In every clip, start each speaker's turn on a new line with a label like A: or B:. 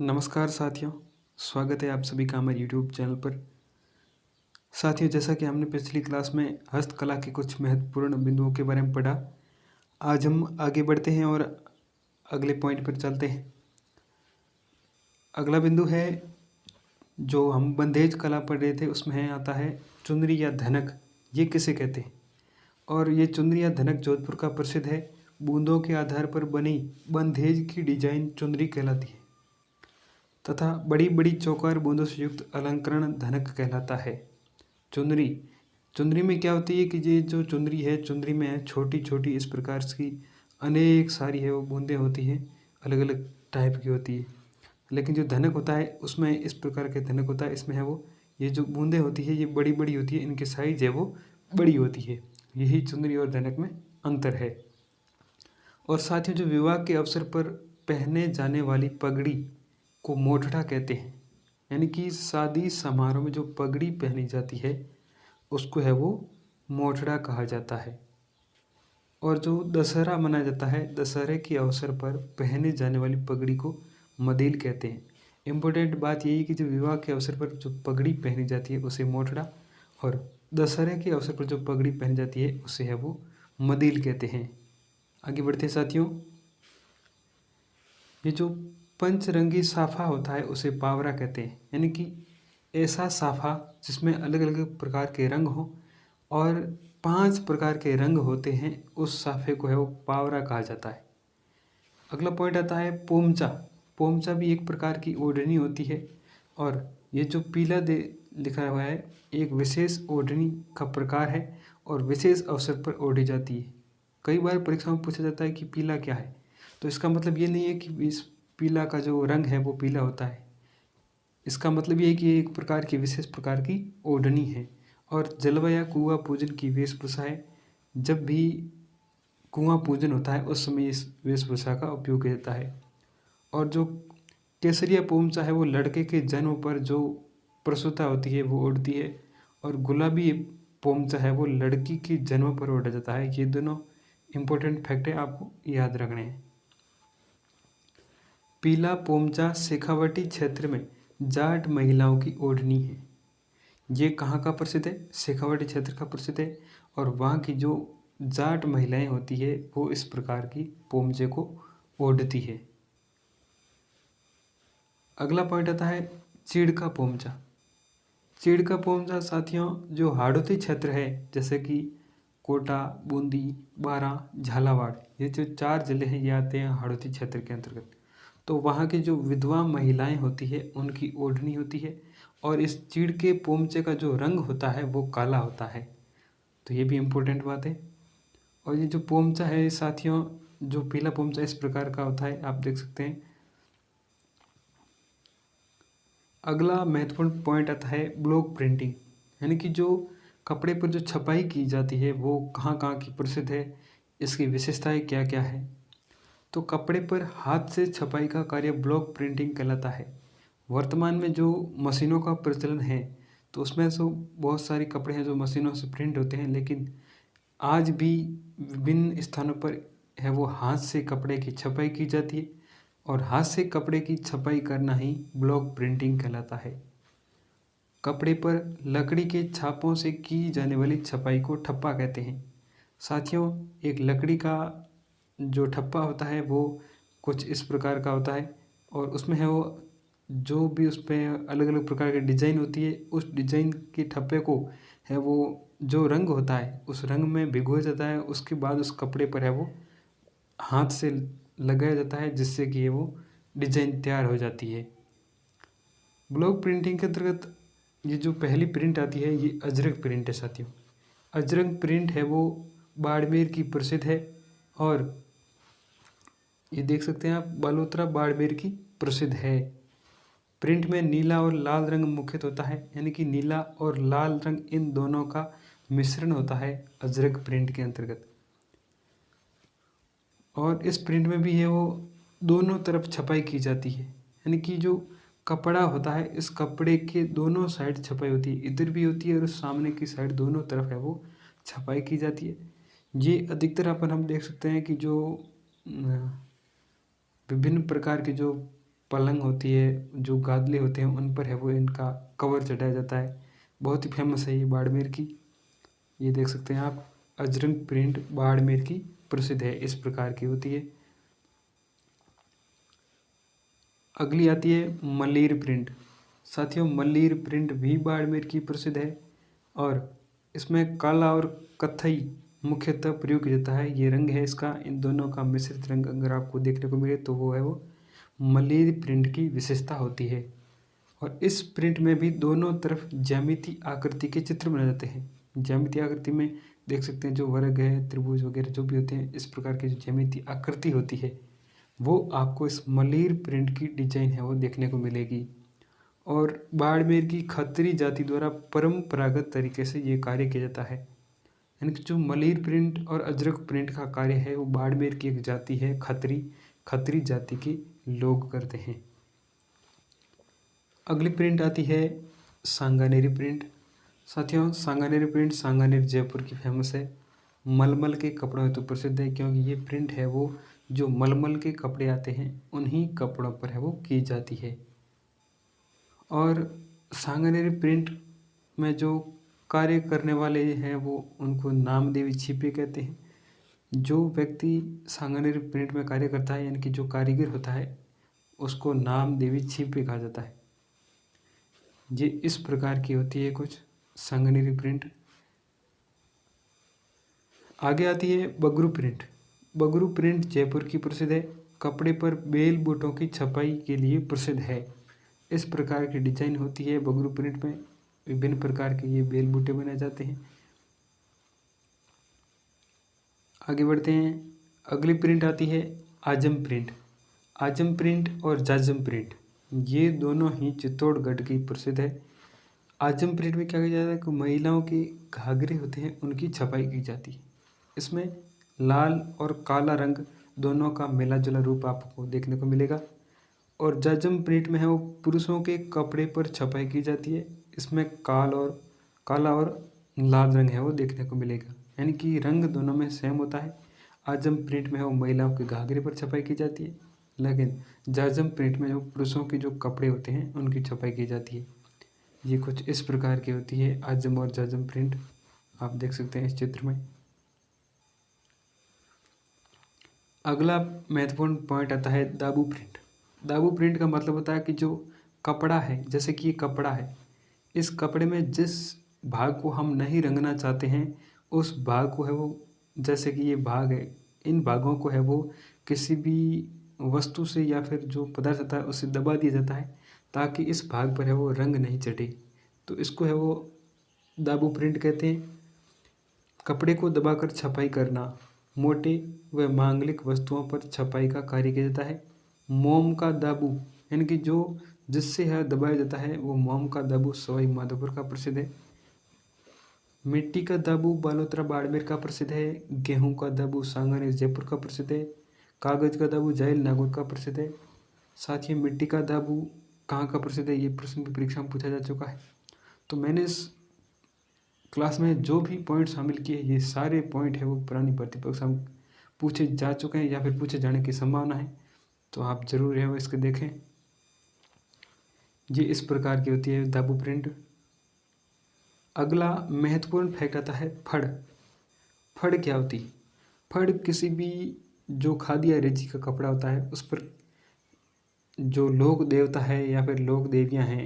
A: नमस्कार साथियों, स्वागत है आप सभी का हमारे यूट्यूब चैनल पर। साथियों, जैसा कि हमने पिछली क्लास में हस्तकला के कुछ महत्वपूर्ण बिंदुओं के बारे में पढ़ा, आज हम आगे बढ़ते हैं और अगले पॉइंट पर चलते हैं। अगला बिंदु है जो हम बंधेज कला पढ़ रहे थे, उसमें आता है चुनरी या धनक। ये किसे कहते हैं? और ये चुनरी या धनक जोधपुर का प्रसिद्ध है। बूंदों के आधार पर बनी बंधेज की डिजाइन चुनरी कहलाती है तथा बड़ी बड़ी चौकार बूंदों से युक्त अलंकरण धनक कहलाता है। चुनरी चुनरी में क्या होती है कि ये जो चुनरी है, चुनरी में छोटी छोटी इस प्रकार की अनेक सारी है वो बूंदें होती हैं, अलग अलग टाइप की होती है। लेकिन जो धनक होता है उसमें इस प्रकार के धनक होता है, इसमें है वो ये जो बूंदें होती है ये बड़ी बड़ी होती है, इनकी साइज है वो बड़ी होती है। यही चुनरी और धनक में अंतर है। और साथियों, जो विवाह के अवसर पर पहने जाने वाली पगड़ी को मोटड़ा कहते हैं, यानी कि शादी समारोह में जो पगड़ी पहनी जाती है उसको है वो मोटड़ा कहा जाता है। और जो दशहरा मनाया जाता है, दशहरे के अवसर पर पहने जाने वाली पगड़ी को मदेल कहते हैं। इम्पोर्टेंट बात यही है कि जो विवाह के अवसर पर जो पगड़ी पहनी जाती है उसे मोटड़ा, और दशहरे के अवसर पर जो पगड़ी पहनी जाती है उसे है वो मदेल कहते हैं। आगे बढ़ते हैं साथियों। ये जो पंचरंगी साफा होता है उसे पावरा कहते हैं, यानी कि ऐसा साफा जिसमें अलग अलग प्रकार के रंग हों और 5 प्रकार के रंग होते हैं, उस साफे को है वो पावरा कहा जाता है। अगला पॉइंट आता है पोमचा। पोमचा भी एक प्रकार की ओढ़नी होती है, और ये जो पीला दे लिखा हुआ है एक विशेष ओढ़नी का प्रकार है और विशेष अवसर पर ओढ़ी जाती है। कई बार परीक्षा में पूछा जाता है कि पीला क्या है, तो इसका मतलब ये नहीं है कि इस पीला का जो रंग है वो पीला होता है। इसका मतलब ये है कि ये एक प्रकार की विशेष प्रकार की ओढ़नी है। और जलवा या कुआं पूजन की वेशभूषा है। जब भी कुआं पूजन होता है उस समय इस वेशभूषा का उपयोग किया जाता है। और जो केसरिया पोमचा है वो लड़के के जन्म पर जो प्रसूता होती है वो ओढ़ती है, और गुलाबी पोमचा है वो लड़की के जन्म पर ओढ़ा जाता है। ये दोनों इंपॉर्टेंट फैक्ट है, आपको याद रखने हैं। पीला पोमचा शेखावटी क्षेत्र में जाट महिलाओं की ओढ़नी है। ये कहाँ का प्रसिद्ध है? शेखावटी क्षेत्र का प्रसिद्ध है। और वहाँ की जो जाट महिलाएं होती है वो इस प्रकार की पोमचे को ओढ़ती है। अगला पॉइंट आता है चीड़ का पोमचा। चीड़ का पोमचा साथियों जो हाड़ौती क्षेत्र है, जैसे कि कोटा, बूंदी, बारां, झालावाड़, ये जो 4 जिले हैं ये आते हैं हाड़ौती क्षेत्र के अंतर्गत। तो वहाँ की जो विधवा महिलाएं होती है उनकी ओढ़नी होती है, और इस चीड़ के पोमचे का जो रंग होता है वो काला होता है। तो ये भी इम्पोर्टेंट बात है। और ये जो पोमचा है साथियों, जो पीला पोमचा इस प्रकार का होता है, आप देख सकते हैं। अगला महत्वपूर्ण पॉइंट आता है ब्लॉक प्रिंटिंग, यानी कि जो कपड़े पर जो छपाई की जाती है वो कहाँ कहाँ की प्रसिद्ध है, इसकी विशेषताएं क्या क्या है। तो कपड़े पर हाथ से छपाई का कार्य ब्लॉक प्रिंटिंग कहलाता है। वर्तमान में जो मशीनों का प्रचलन है तो उसमें तो बहुत सारे कपड़े हैं जो मशीनों से प्रिंट होते हैं, लेकिन आज भी विभिन्न स्थानों पर है वो हाथ से कपड़े की छपाई की जाती है, और हाथ से कपड़े की छपाई करना ही ब्लॉक प्रिंटिंग कहलाता है। कपड़े पर लकड़ी के छापों से की जाने वाली छपाई को ठप्पा कहते हैं। साथियों, एक लकड़ी का जो ठप्पा होता है वो कुछ इस प्रकार का होता है, और उसमें है वो जो भी उस पर अलग अलग प्रकार की डिजाइन होती है, उस डिजाइन के ठप्पे को है वो जो रंग होता है उस रंग में भिगोया जाता है। उसके बाद उस कपड़े पर है वो हाथ से लगाया जाता है, जिससे कि ये वो डिजाइन तैयार हो जाती है। ब्लॉक प्रिंटिंग के अंतर्गत ये जो पहली प्रिंट आती है ये अजरक प्रिंट है साथियों। अजरक प्रिंट है वो बाड़मेर की प्रसिद्ध है, और ये देख सकते हैं आप, बालोतरा बाड़मेर की प्रसिद्ध है। प्रिंट में नीला और लाल रंग मुख्यतः होता है, यानी कि नीला और लाल रंग इन दोनों का मिश्रण होता है अजरक प्रिंट के अंतर्गत। और इस प्रिंट में भी है वो दोनों तरफ छपाई की जाती है, यानी कि जो कपड़ा होता है इस कपड़े के दोनों साइड छपाई होती है, इधर भी होती है और सामने की साइड दोनों तरफ है वो छपाई की जाती है। ये अधिकतर अपन हम देख सकते हैं कि जो विभिन्न प्रकार के जो पलंग होती है, जो गादले होते हैं उन पर है वो इनका कवर चढ़ाया जाता है। बहुत ही फेमस है ये बाड़मेर की। ये देख सकते हैं आप, अजरक प्रिंट बाड़मेर की प्रसिद्ध है, इस प्रकार की होती है। अगली आती है मल्लीर प्रिंट। साथियों, मल्लीर प्रिंट भी बाड़मेर की प्रसिद्ध है और इसमें काला और कत्थई मुख्यतः प्रयोग किया जाता है। ये रंग है इसका, इन दोनों का मिश्रित रंग अगर आपको देखने को मिले तो वो है वो मल्लीर प्रिंट की विशेषता होती है। और इस प्रिंट में भी दोनों तरफ ज्यामिति आकृति के चित्र बनाए जाते हैं। ज्यामिति आकृति में देख सकते हैं जो वर्ग है, त्रिभुज वगैरह जो भी होते हैं, इस प्रकार की जो ज्यामिति आकृति होती है वो आपको इस मल्लीर प्रिंट की डिजाइन है वो देखने को मिलेगी। और बाड़मेर की खत्री जाति द्वारा परंपरागत तरीके से ये कार्य किया जाता है। यानी कि जो मल्लीर प्रिंट और अजरक प्रिंट का कार्य है वो बाड़मेर की एक जाति है, खत्री जाति के लोग करते हैं। अगली प्रिंट आती है सांगानेरी प्रिंट। साथियों, सांगानेरी प्रिंट सांगानेर जयपुर की फेमस है। मलमल के कपड़ों हेतु प्रसिद्ध है, क्योंकि ये प्रिंट है वो जो मलमल के कपड़े आते हैं उन्हीं कपड़ों पर है वो की जाती है। और सांगानेरी प्रिंट में जो कार्य करने वाले हैं वो उनको नामदेवी छिपे कहते हैं। जो व्यक्ति सांगानेरी प्रिंट में कार्य करता है, यानी कि जो कारीगर होता है, उसको नामदेवी छिपे कहा जाता है। ये इस प्रकार की होती है कुछ सांगानेरी प्रिंट। आगे आती है बगरू प्रिंट। बगरू प्रिंट जयपुर की प्रसिद्ध है, कपड़े पर बेल बूटों की छपाई के लिए प्रसिद्ध है। इस प्रकार की डिजाइन होती है बगरू प्रिंट में, विभिन्न प्रकार के ये बेल बूटे बनाए जाते हैं। आगे बढ़ते हैं, अगली प्रिंट आती है आजम प्रिंट। आजम प्रिंट और जाजम प्रिंट ये दोनों ही चित्तौड़गढ़ की प्रसिद्ध है। आजम प्रिंट में क्या किया जाता है कि महिलाओं के घाघरे होते हैं उनकी छपाई की जाती है। इसमें लाल और काला रंग दोनों का मिला जुला रूप आपको देखने को मिलेगा। और जाजम प्रिंट में है वो पुरुषों के कपड़े पर छपाई की जाती है। इसमें काला और लाल रंग है वो देखने को मिलेगा, यानी कि रंग दोनों में सेम होता है। आजम प्रिंट में है वो महिलाओं के घाघरे पर छपाई की जाती है, लेकिन जाजम प्रिंट में जो पुरुषों के जो कपड़े होते हैं उनकी छपाई की जाती है। ये कुछ इस प्रकार की होती है आजम और जाजम प्रिंट, आप देख सकते हैं इस चित्र में। अगला महत्वपूर्ण पॉइंट आता है दाबू प्रिंट। दाबू प्रिंट का मतलब होता है कि जो कपड़ा है, जैसे कि ये कपड़ा है, इस कपड़े में जिस भाग को हम नहीं रंगना चाहते हैं उस भाग को है वो, जैसे कि ये भाग है, इन भागों को है वो किसी भी वस्तु से या फिर जो पदार्थ होता है उससे दबा दिया जाता है ताकि इस भाग पर है वो रंग नहीं चढ़े। तो इसको है वो दाबू प्रिंट कहते हैं। कपड़े को दबाकर छपाई करना, मोटे व मांगलिक वस्तुओं पर छपाई का कार्य किया जाता है। मोम का दाबू, यानी कि जो जिससे है दबाया जाता है वो मोम का दाबू सवाई माधोपुर का प्रसिद्ध है। मिट्टी का दाबू बालोतरा बाड़मेर का प्रसिद्ध है। गेहूं का दाबू सांगानेर जयपुर का प्रसिद्ध है। कागज का दाबू जायल नागौर का प्रसिद्ध है। साथ ही मिट्टी का दाबू कहाँ का प्रसिद्ध है, ये प्रश्न भी परीक्षा में पूछा जा चुका है। तो मैंने इस क्लास में जो भी पॉइंट शामिल किए, ये सारे पॉइंट है वो पुरानी भर्ती परीक्षा में पूछे जा चुके हैं या फिर पूछे जाने की संभावना है, तो आप जरूर है वो इसके देखें। ये इस प्रकार की होती है दाबू प्रिंट। अगला महत्वपूर्ण फैक्ट आता है फड़। फड़ क्या होती है? फड़ किसी भी जो खादी या रेजी का कपड़ा होता है उस पर जो लोक देवता है या फिर लोक देवियाँ हैं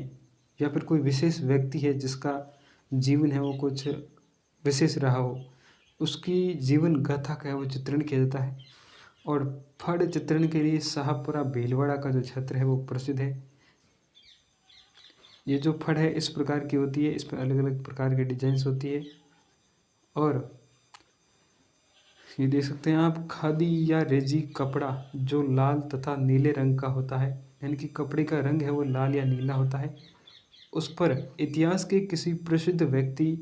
A: या फिर कोई विशेष व्यक्ति है जिसका जीवन है वो कुछ विशेष रहा हो, उसकी जीवन गाथा का है वो चित्रण किया जाता है। और फड़ चित्रण के लिए शाहपुरा भीलवाड़ा का जो क्षेत्र है वो प्रसिद्ध है। ये जो फड़ है इस प्रकार की होती है, इस पर अलग अलग प्रकार की डिजाइन्स होती है। और ये देख सकते हैं आप, खादी या रेजी कपड़ा जो लाल तथा नीले रंग का होता है, यानी कि कपड़े का रंग है वो लाल या नीला होता है, उस पर इतिहास के किसी प्रसिद्ध व्यक्ति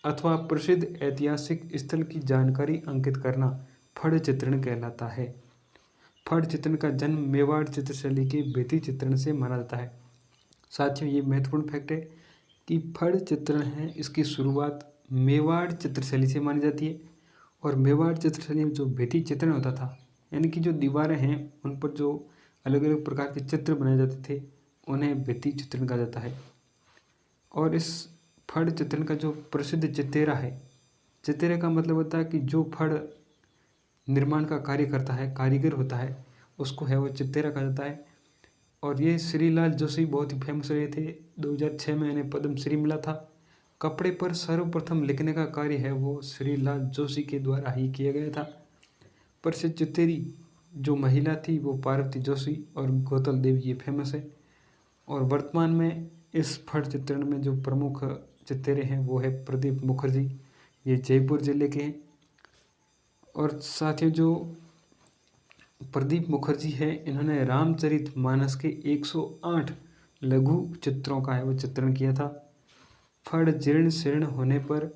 A: अथवा प्रसिद्ध ऐतिहासिक स्थल की जानकारी अंकित करना फड़ चित्रण कहलाता है। फड़ चित्रण का जन्म मेवाड़ चित्रशैली के भित्ति चित्रण से माना जाता है। साथियों, ये महत्वपूर्ण फैक्ट है कि फड़ चित्रण है इसकी शुरुआत मेवाड़ चित्रशैली से मानी जाती है। और मेवाड़ चित्रशैली में जो भित्ति चित्रण होता था, यानी कि जो दीवारें हैं उन पर जो अलग अलग प्रकार के चित्र बनाए जाते थे, उन्हें भित्ति चित्रण कहा जाता है। और इस फड़ चित्रण का जो प्रसिद्ध चितेरा है, चितेरे का मतलब होता है कि जो फड़ निर्माण का कार्य करता है, कारीगर होता है, उसको है वो चितेरा कहा जाता है। और ये श्रीलाल जोशी बहुत ही फेमस रहे थे। 2006 में इन्हें पद्मश्री मिला था। कपड़े पर सर्वप्रथम लिखने का कार्य है वो श्रीलाल जोशी के द्वारा ही किया गया था। प्रसिद्ध चितेरी जो महिला थी वो पार्वती जोशी और गौतल देवी, ये फेमस है। और वर्तमान में इस फड़ चित्रण में जो प्रमुख चित्रे हैं वो है प्रदीप मुखर्जी, ये जयपुर जिले के हैं। और साथियों, जो प्रदीप मुखर्जी है, इन्होंने रामचरितमानस के 108 लघु चित्रों का है वो चित्रण किया था। फड़ जीर्ण शीर्ण होने पर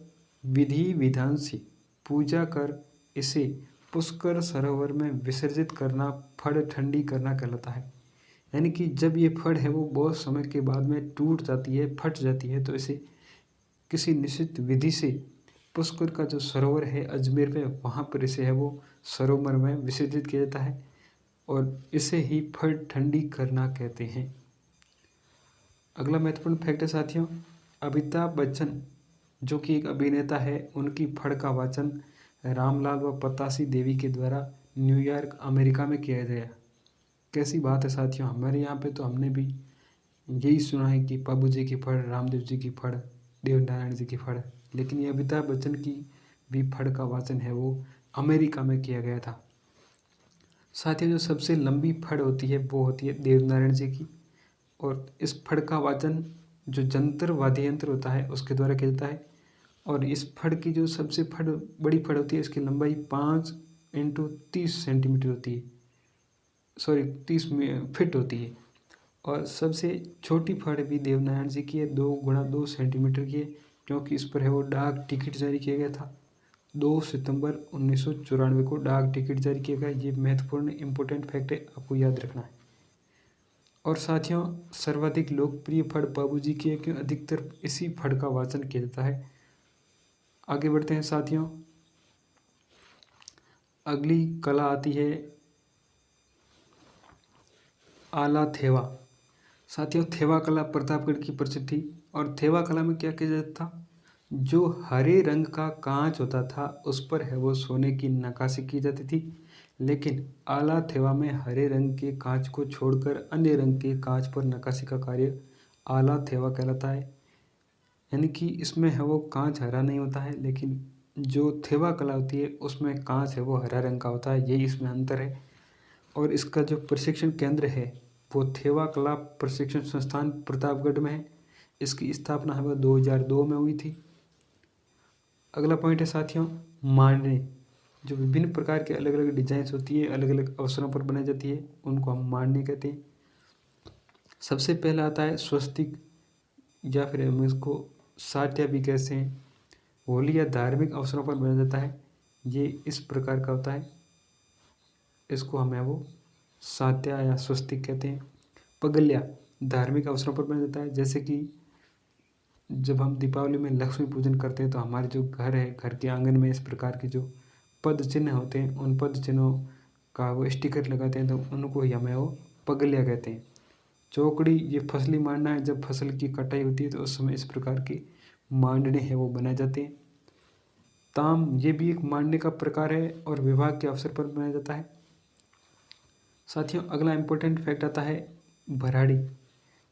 A: विधि विधान से पूजा कर इसे पुष्कर सरोवर में विसर्जित करना फड़ ठंडी करना कहलाता है। यानी कि जब ये फड़ है वो बहुत समय के बाद में टूट जाती है, फट जाती है, तो इसे किसी निश्चित विधि से पुष्कर का जो सरोवर है अजमेर में, वहाँ पर इसे है वो सरोवर में विसर्जित किया जाता है और इसे ही फड़ ठंडी करना कहते हैं। अगला महत्वपूर्ण फैक्ट है साथियों, अमिताभ बच्चन जो कि एक अभिनेता है, उनकी फड़ का वाचन रामलाल व पतासी देवी के द्वारा न्यूयॉर्क अमेरिका में किया गया। कैसी बात है साथियों, हमारे यहाँ पे तो हमने भी यही सुना है कि बाबू जी की फड़, रामदेव जी की फड़, देवनारायण जी की फड़, लेकिन ये अमिताभ बच्चन की भी फड़ का वाचन है वो अमेरिका में किया गया था। साथियों, जो सबसे लंबी फड़ होती है वो होती है देवनारायण जी की, और इस फड़ का वाचन जो जंतर वाद्य यंत्र होता है उसके द्वारा किया जाता है। और इस फड़ की जो सबसे बड़ी फड़ होती है, इसकी लंबाई 5 × 30 सेंटीमीटर होती है, सॉरी 30 फीट होती है। और सबसे छोटी फड़ भी देवनारायण जी की है, 2 × 2 सेंटीमीटर की है, क्योंकि इस पर है वो डाक टिकट जारी किया गया था। 2 सितंबर 1994 को डाक टिकट जारी किया गया। ये महत्वपूर्ण इंपॉर्टेंट फैक्ट है, आपको याद रखना है। और साथियों, सर्वाधिक लोकप्रिय फड़ बाबूजी की है, क्योंकि अधिकतर इसी फड़ का वाचन किया जाता है। आगे बढ़ते हैं साथियों, अगली कला आती है आला थेवा। साथियों, थेवा कला प्रतापगढ़ की प्रसिद्ध थी। और थेवा कला में क्या किया जाता था, जो हरे रंग का कांच होता था उस पर है वो सोने की नक्काशी की जाती थी। लेकिन आला थेवा में हरे रंग के कांच को छोड़कर अन्य रंग के कांच पर नक्काशी का कार्य आला थेवा कहलाता है। यानी कि इसमें है वो कांच हरा नहीं होता है, लेकिन जो थेवा कला होती है उसमें कांच है वो हरा रंग का होता है, यही इसमें अंतर है। और इसका जो प्रशिक्षण केंद्र है वो थेवा कला प्रशिक्षण संस्थान प्रतापगढ़ में है। इसकी स्थापना है वो 2002 में हुई थी। अगला पॉइंट है साथियों, मांडने। जो विभिन्न प्रकार के अलग अलग डिजाइंस होती है, अलग अलग अवसरों पर बनाई जाती है, उनको हम मांडने कहते हैं। सबसे पहला आता है स्वस्तिक, या फिर हम इसको साट्या भी कहते हैं। होली या धार्मिक अवसरों पर बनाया जाता है, ये इस प्रकार का होता है, इसको हमें वो सात्या या स्वस्तिक कहते हैं। पगल्या धार्मिक अवसरों पर बनाया जाता है, जैसे कि जब हम दीपावली में लक्ष्मी पूजन करते हैं तो हमारे जो घर है, घर के आंगन में इस प्रकार के जो पद चिन्ह होते हैं, उन पद चिन्हों का वो स्टिकर लगाते हैं, तो उनको ही हमें वो पगल्या कहते हैं। चौकड़ी, ये फसली मांडना है, जब फसल की कटाई होती है तो उस समय इस प्रकार के मांडने हैं वो बनाए जाते हैं। ताम, ये भी एक मांडने का प्रकार है और विवाह के अवसर पर बनाया जाता है। साथियों, अगला इम्पोर्टेंट फैक्ट आता है भराड़ी।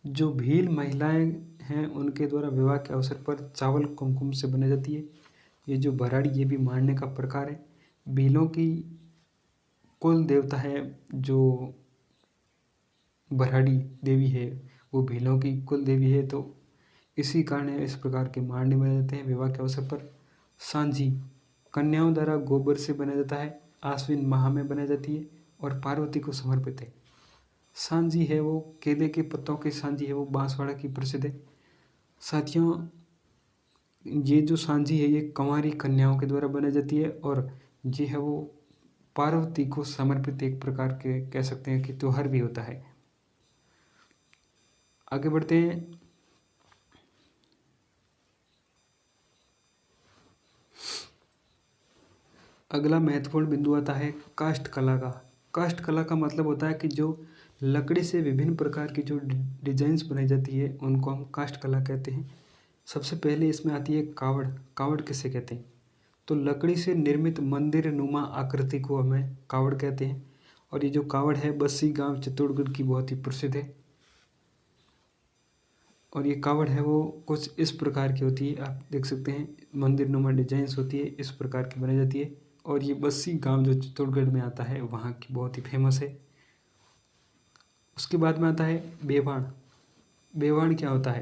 A: जो भील महिलाएं हैं उनके द्वारा विवाह के अवसर पर चावल कुमकुम से बनाई जाती है। ये जो भराड़ी, ये भी मांडने का प्रकार है। भीलों की कुल देवता है जो भराड़ी देवी है, वो भीलों की कुल देवी है, तो इसी कारण इस प्रकार के मांडने बनाए जाते हैं विवाह के अवसर पर। सांझी कन्याओं द्वारा गोबर से बनाया जाता है, आश्विन माह में बनाई जाती है और पार्वती को समर्पित है। सांझी है वो केले के पत्तों की सांझी है वो बांसवाड़ा की प्रसिद्ध है। साथियों, ये जो सांझी है ये कंवारी कन्याओं के द्वारा बनाई जाती है और ये है वो पार्वती को समर्पित एक प्रकार के कह सकते हैं कि त्योहार भी होता है। आगे बढ़ते हैं, अगला महत्वपूर्ण बिंदु आता है काष्ठ कला का। काष्ठ कला का मतलब होता है कि जो लकड़ी से विभिन्न प्रकार की जो डिजाइन्स बनाई जाती है उनको हम काष्ठ कला कहते हैं। सबसे पहले इसमें आती है कावड़। कावड़ किसे कहते हैं? तो लकड़ी से निर्मित मंदिर नुमा आकृति को हमें कावड़ कहते हैं। और ये जो कावड़ है बस्सी गांव चित्तौड़गढ़ की बहुत ही प्रसिद्ध है। और ये कावड़ है वो कुछ इस प्रकार की होती है, आप देख सकते हैं मंदिर नुमा डिजाइन्स होती है, इस प्रकार की बनाई जाती है। और ये बस्सी गांव जो चित्तौड़गढ़ में आता है वहाँ की बहुत ही फेमस है। उसके बाद में आता है बेवाण। बेवाण क्या होता है?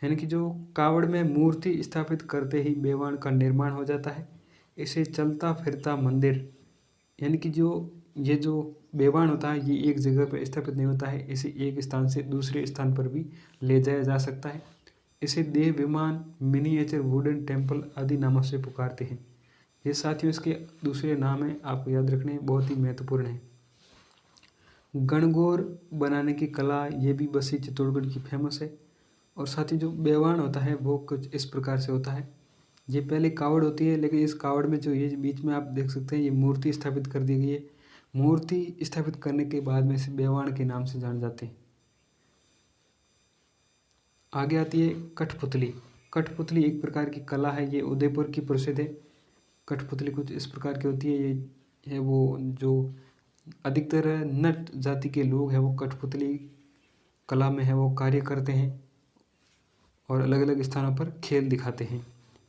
A: यानी कि जो कावड़ में मूर्ति स्थापित करते ही बेवाण का निर्माण हो जाता है। इसे चलता फिरता मंदिर, यानी कि ये जो बेवाण होता है ये एक जगह पर स्थापित नहीं होता है, इसे एक स्थान से दूसरे स्थान पर भी ले जाया जा सकता है। इसे देह विमान, मिनिएचर वुडन टेम्पल आदि नामों से पुकारते हैं। ये साथियों इसके दूसरे नाम हैं, आपको याद रखने हैं, बहुत ही महत्वपूर्ण है। गणगौर बनाने की कला ये भी बस्सी चित्तौड़गढ़ की फेमस है। और साथ ही जो बेवाण होता है वो कुछ इस प्रकार से होता है। ये पहले कावड़ होती है, लेकिन इस कावड़ में जो ये बीच में आप देख सकते हैं ये मूर्ति स्थापित कर दी गई है। मूर्ति स्थापित करने के बाद में इसे बेवाण के नाम से जाने जाते हैं। आगे आती है कठपुतली। कठपुतली एक प्रकार की कला है, ये उदयपुर की प्रसिद्ध है। कठपुतली कुछ इस प्रकार की होती है। ये है वो जो अधिकतर नट जाति के लोग हैं वो कठपुतली कला में है वो कार्य करते हैं और अलग अलग स्थानों पर खेल दिखाते हैं।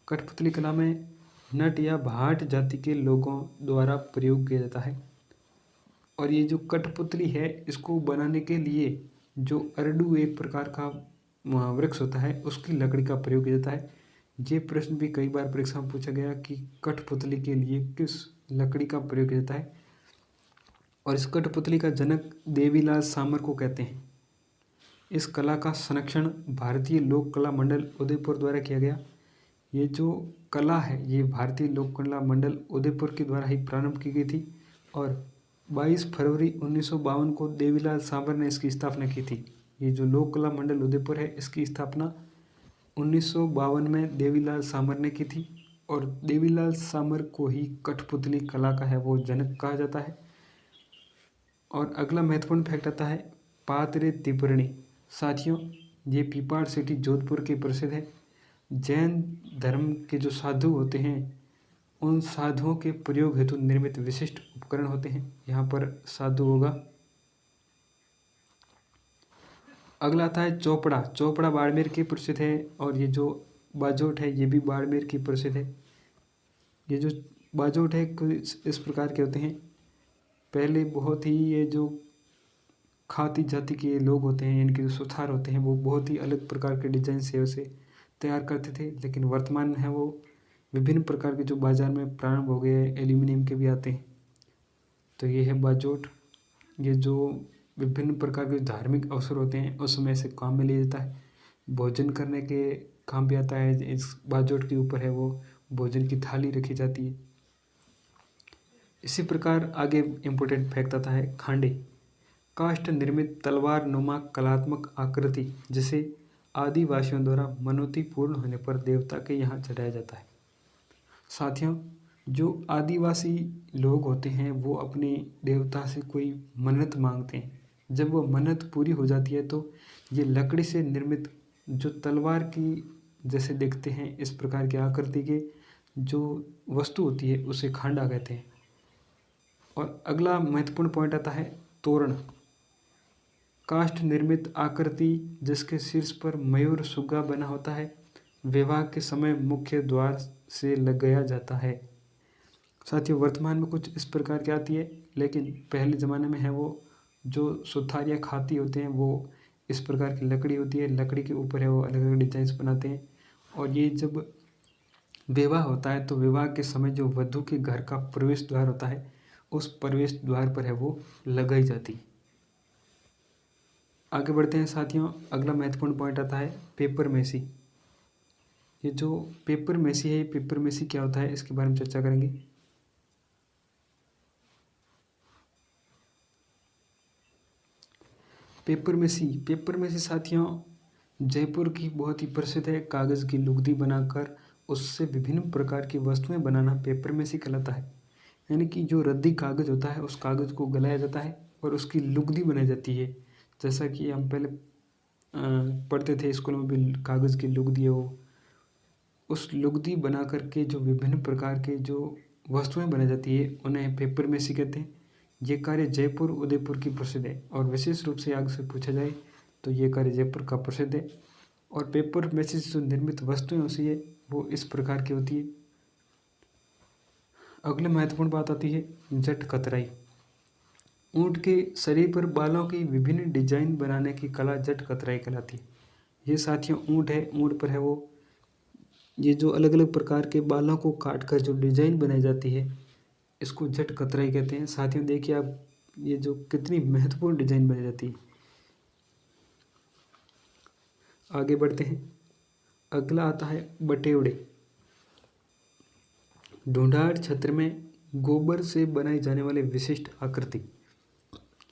A: कठपुतली कला में नट या भाट जाति के लोगों द्वारा प्रयोग किया जाता है। और ये जो कठपुतली है इसको बनाने के लिए जो अरडू एक प्रकार का वृक्ष होता है उसकी लकड़ी का प्रयोग किया जाता है। ये प्रश्न भी कई बार परीक्षा में पूछा गया कि कठपुतली के लिए किस लकड़ी का प्रयोग किया जाता है। और इस कठपुतली का जनक देवीलाल सामर को कहते हैं। इस कला का संरक्षण भारतीय लोक कला मंडल उदयपुर द्वारा किया गया। ये जो कला है ये भारतीय लोक कला मंडल उदयपुर के द्वारा ही प्रारंभ की गई थी और 22 फरवरी 1952 को देवीलाल सामर ने इसकी स्थापना की थी। ये जो लोक कला मंडल उदयपुर है इसकी स्थापना 1952 में देवीलाल सामर ने की थी और देवीलाल सामर को ही कठपुतली कला का है वो जनक कहा जाता है। और अगला महत्वपूर्ण फैक्ट आता है पात्रे तिपरणी। साथियों ये पीपाड़ सिटी जोधपुर की प्रसिद्ध है। जैन धर्म के जो साधु होते हैं उन साधुओं के प्रयोग हेतु निर्मित विशिष्ट उपकरण होते हैं। यहाँ पर साधु होगा। अगला आता है चोपड़ा। चोपड़ा बाड़मेर की प्रसिद्ध है और ये जो बाजोट है ये भी बाड़मेर की प्रसिद्ध है। ये जो बाजोट है कुछ इस प्रकार के होते हैं। पहले बहुत ही ये जो खाती जाति के लोग होते हैं इनके जो सुथार होते हैं वो बहुत ही अलग प्रकार के डिजाइन से उसे तैयार करते थे, लेकिन वर्तमान में है वो विभिन्न प्रकार के जो बाजार में प्रारंभ हो गए हैं एल्यूमिनियम के भी आते हैं। तो ये है बाजोट। ये जो विभिन्न प्रकार के धार्मिक अवसर होते हैं उस समय से काम में लिया जाता है। भोजन करने के काम भी आता है। इस बाजोट के ऊपर है वो भोजन की थाली रखी जाती है। इसी प्रकार आगे इम्पोर्टेंट फैक्ट आता है खांडे। काष्ठ निर्मित तलवार नुमा कलात्मक आकृति जिसे आदिवासियों द्वारा मनोती पूर्ण होने पर देवता के यहाँ चढ़ाया जाता है। साथियों जो आदिवासी लोग होते हैं वो अपने देवता से कोई मन्नत मांगते हैं। जब वो मन्नत पूरी हो जाती है तो ये लकड़ी से निर्मित जो तलवार की जैसे देखते हैं इस प्रकार की आकृति के जो वस्तु होती है उसे खांडा कहते हैं। और अगला महत्वपूर्ण पॉइंट आता है तोरण। काष्ठ निर्मित आकृति जिसके शीर्ष पर मयूर सुग्गा बना होता है विवाह के समय मुख्य द्वार से लगाया जाता है। साथियों वर्तमान में कुछ इस प्रकार की आती है, लेकिन पहले ज़माने में है वो जो सुथार या खाती होते हैं वो इस प्रकार की लकड़ी होती है। लकड़ी के ऊपर है वो अलग अलग डिजाइंस बनाते हैं। और ये जब विवाह होता है तो विवाह के समय जो वधू के घर का प्रवेश द्वार होता है उस प्रवेश द्वार पर है वो लगाई जाती। आगे बढ़ते हैं साथियों। अगला महत्वपूर्ण पॉइंट आता है पेपर मेसी। ये जो पेपर मेसी है, पेपर मेसी क्या होता है इसके बारे में चर्चा करेंगे। पेपर मेसी साथियों जयपुर की बहुत ही प्रसिद्ध है। कागज़ की लुगदी बनाकर उससे विभिन्न प्रकार की वस्तुएं बनाना पेपर मेसी कहलाता है। यानी कि जो रद्दी कागज़ होता है उस कागज़ को गलाया जाता है और उसकी लुगदी बनाई जाती है। जैसा कि हम पहले पढ़ते थे स्कूल में भी, कागज़ की लुगदी हो, उस लुगदी बना करके जो विभिन्न प्रकार के जो वस्तुएं बनाई जाती है उन्हें पेपर मेसी कहते हैं। ये कार्य जयपुर उदयपुर की प्रसिद्ध है और विशेष रूप से आगे से पूछा जाए तो ये कार्य जयपुर का प्रसिद्ध है। और पेपर मेसी से जो निर्मित वस्तुएं होती है वो इस प्रकार की होती है। अगले महत्वपूर्ण बात आती है जट कतराई। ऊँट के शरीर पर बालों की विभिन्न डिजाइन बनाने की कला जट कतराई कहलाती है। ये साथियों ऊँट है, ऊँट पर है वो ये जो अलग अलग प्रकार के बालों को काट कर जो डिजाइन बनाई जाती है इसको जट कतराई कहते हैं। साथियों देखिए आप ये जो कितनी महत्वपूर्ण डिजाइन बनाई जाती है। आगे बढ़ते हैं। अगला आता है बटेवड़े। ढूंढाड़ क्षेत्र में गोबर से बनाई जाने वाली विशिष्ट आकृति।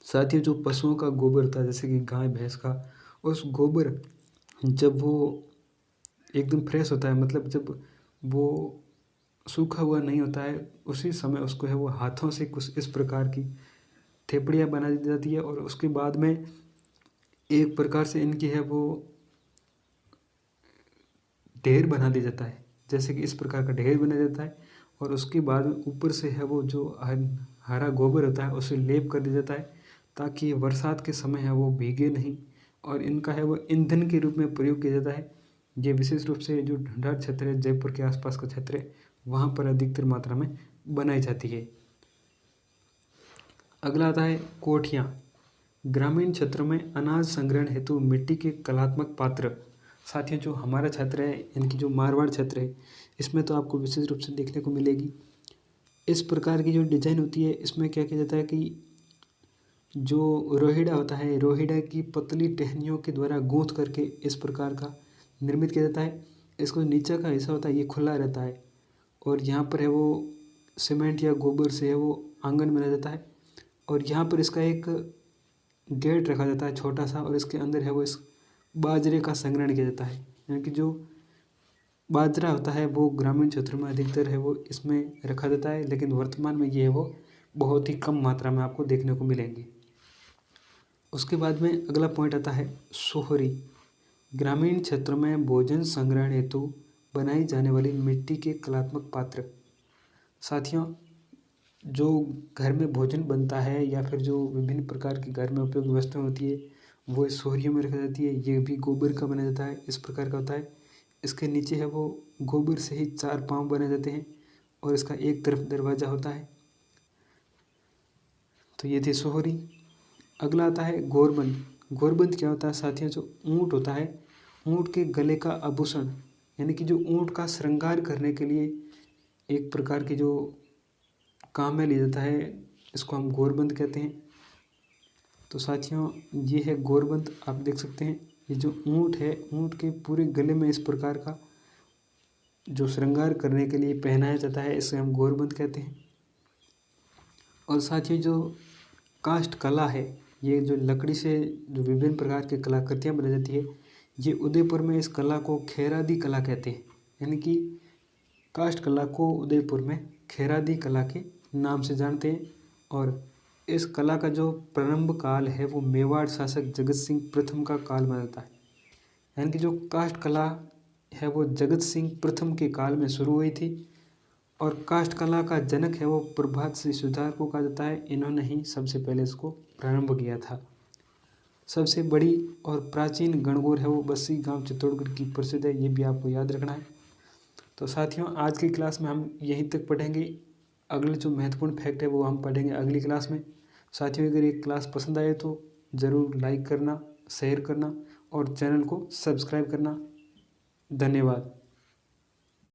A: साथियों जो पशुओं का गोबर होता है जैसे कि गाय भैंस का, उस गोबर जब वो एकदम फ्रेश होता है, मतलब जब वो सूखा हुआ नहीं होता है, उसी समय उसको है वो हाथों से कुछ इस प्रकार की थेपड़ियाँ बना दी जाती है और उसके बाद में एक प्रकार से इनकी है वो ढेर बना दिया जाता है। जैसे कि इस प्रकार का ढेर बना जाता है और उसके बाद में ऊपर से है वो जो हरा गोबर होता है उसे लेप कर दिया जाता है ताकि बरसात के समय है वो भीगे नहीं और इनका है वो ईंधन के रूप में प्रयोग किया जाता है। ये विशेष रूप से जो ढूंढाड़ क्षेत्र है, जयपुर के आसपास का क्षेत्र है, वहाँ पर अधिकतर मात्रा में बनाई जाती है। अगला आता है कोठियाँ। ग्रामीण क्षेत्रों में अनाज संग्रहण हेतु मिट्टी के कलात्मक पात्र। साथियों जो हमारा क्षेत्र है यानी कि जो मारवाड़ क्षेत्र है इसमें तो आपको विशेष रूप से देखने को मिलेगी इस प्रकार की जो डिजाइन होती है। इसमें क्या किया जाता है कि जो रोहिड़ा होता है, रोहिड़ा की पतली टहनियों के द्वारा गूंथ करके इस प्रकार का निर्मित किया जाता है। इसको नीचे का हिस्सा होता है ये खुला रहता है और यहाँ पर है वो सीमेंट या गोबर से है वो आंगन बनाया जाता है और यहाँ पर इसका एक गेट रखा जाता है छोटा सा और इसके अंदर है वो इस बाजरे का संग्रहण किया जाता है। यानी कि जो बाजरा होता है वो ग्रामीण क्षेत्रों में अधिकतर है वो इसमें रखा जाता है, लेकिन वर्तमान में ये है वो बहुत ही कम मात्रा में आपको देखने को मिलेंगे। उसके बाद में अगला पॉइंट आता है सोहरी। ग्रामीण क्षेत्रों में भोजन संग्रहण हेतु बनाई जाने वाली मिट्टी के कलात्मक पात्र। साथियों जो घर में भोजन बनता है या फिर जो विभिन्न प्रकार की घर में उपयोगी वस्तुएं होती है वो इस सोहरियों में रखा जाती है। ये भी गोबर का बनाया जाता है, इस प्रकार का होता है। इसके नीचे है वो गोबर से ही 4 पाँव बने जाते हैं और इसका एक तरफ दरवाज़ा होता है। तो ये थी सोहरी। अगला आता है गोरबंद। गोरबंद क्या होता है साथियों, जो ऊँट होता है, ऊँट के गले का आभूषण यानी कि जो ऊँट का श्रृंगार करने के लिए एक प्रकार की जो काम में लिया जाता है इसको हम गोरबंद कहते हैं। तो साथियों ये है गोरबंद। आप देख सकते हैं ये जो ऊँट है, ऊँट के पूरे गले में इस प्रकार का जो श्रृंगार करने के लिए पहनाया जाता है इसे हम गोरबंद कहते हैं। और साथियों जो काष्ठ कला है, ये जो लकड़ी से जो विभिन्न प्रकार की कलाकृतियाँ बनाई जाती है, ये उदयपुर में इस कला को खेरादी कला कहते हैं। यानी कि काष्ठ कला को उदयपुर में खेरादी कला के नाम से जानते हैं। और इस कला का जो प्रारंभ काल है वो मेवाड़ शासक जगत सिंह प्रथम का काल माना जाता है। यानी कि जो काष्ठ कला है वो जगत सिंह प्रथम के काल में शुरू हुई थी और काष्ठ कला का जनक है वो प्रभात सिंह सुतार को कहा जाता है। इन्होंने ही सबसे पहले इसको प्रारंभ किया था। सबसे बड़ी और प्राचीन गणगौर है वो बस्सी गांव चित्तौड़गढ़ की प्रसिद्ध है, ये भी आपको याद रखना है। तो साथियों आज की क्लास में हम यहीं तक पढ़ेंगे। अगले जो महत्वपूर्ण फैक्ट है वो हम पढ़ेंगे अगली क्लास में। साथियों अगर ये क्लास पसंद आए तो ज़रूर लाइक करना, शेयर करना और चैनल को सब्सक्राइब करना। धन्यवाद।